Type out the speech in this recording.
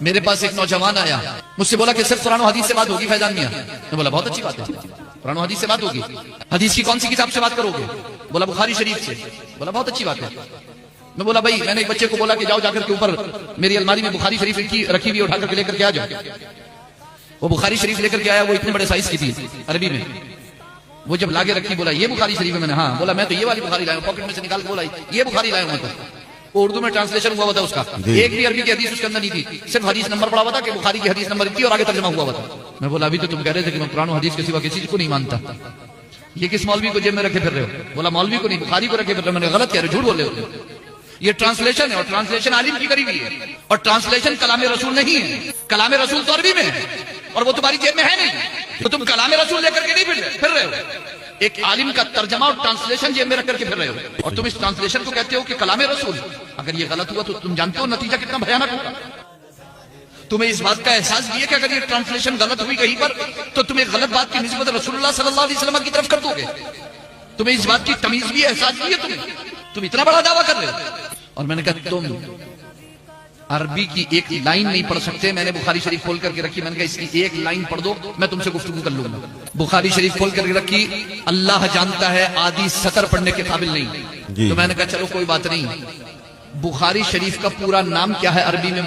میرے پاس ایک نوجوان آیا، مجھ سے بولا کہ صرف قرآن و حدیث سے بات ہوگی فیضان میاں؟ میں بولا بہت اچھی بات ہے، قرآن و حدیث سے بات ہوگی۔ حدیث کی کون سی کتاب سے بات کرو گے؟ بولا بخاری شریف سے۔ بولا بہت اچھی بات ہے۔ میں بولا بھائی میں نے ایک بچے کو بولا کہ جاؤ جا کر کے اوپر میری الماری میں بخاری شریف رکھی ہوئی اٹھا کر کے لے کر کے آ جاؤ۔ وہ بخاری شریف لے کر کے آیا، وہ اتنے بڑے سائز کی تھی عربی میں۔ وہ جب لاگے رکھی بولا یہ بخاری شریف ہے؟ میں نے ہاں۔ بولا میں تو یہ والی بخاری لایا ہوں، پاکٹ میں سے نکال کے بولا یہ بخاری لایا ہوں۔ تو اردو میں ٹرانسلیشن ہوا ہوا تھا اس کا، ایک بھی عربی کی حدیث اس کے اندر نہیں تھی، صرف حدیث نمبر پڑا ہوا تھا کہ بخاری کی حدیث نمبر تھی اور آگے ترجمہ ہوا ہوا تھا۔ میں بولا ابھی تو تم کہہ رہے تھے کہ میں قرآن و حدیث کے سوا کسی کو نہیں مانتا، یہ کس مولوی کو جیب میں رکھے پھر رہے ہو؟ بولا مولوی کو نہیں، بخاری کو رکھے پھر رہے ہو۔ میں نے غلط کہہ رہے ہو، جھوٹ بول رہے ہو۔ یہ ٹرانسلیشن ہے اور ٹرانسلیشن عالم کی کری ہوئی ہے، اور ٹرانسلیشن کلام رسول نہیں ہے۔ کلام رسول تو عربی میں ہے اور وہ تمہاری جیب میں ہے نہیں، تو تم کلام رسول لے کر کے نہیں پھر رہے ہو۔ ایک عالم کا ترجمہ اور ٹرانسلیشن جیب میں رکھ کر کے پھر رہے ہو، اور تم اس ٹرانسلیشن کو کہتے ہو کہ کلام رسول۔ اگر یہ غلط ہوا تو تم جانتے ہو نتیجہ کتنا بھیانک ہوگا۔ تمہیں اس بات کا احساس بھی ہے کہ اگر یہ ٹرانسلیشن غلط ہوئی کہیں پر تو تم ایک غلط بات کی نسبت رسول اللہ صلی اللہ علیہ وسلم کی طرف کر دو گے۔ تمہیں اس بات کی تمیز بھی احساس بھی ہے تم اتنا بڑا دعویٰ کر رہے ہو۔ اور میں نے کہا تم عربی کی ایک لائن نہیں پڑھ سکتے۔ میں نے بخاری شریف کھول کر کے رکھی، میں نے کہا اس کی ایک لائن پڑھ دو، میں تم سے گفتگو کر لوں گا۔ بخاری شریف کھول کر کے رکھی، اللہ جانتا ہے آدھی سطر پڑھنے کے قابل نہیں۔ تو میں نے کہا چلو کوئی بات نہیں، بخاری شریف کا پورا نام کیا ہے عربی میں؟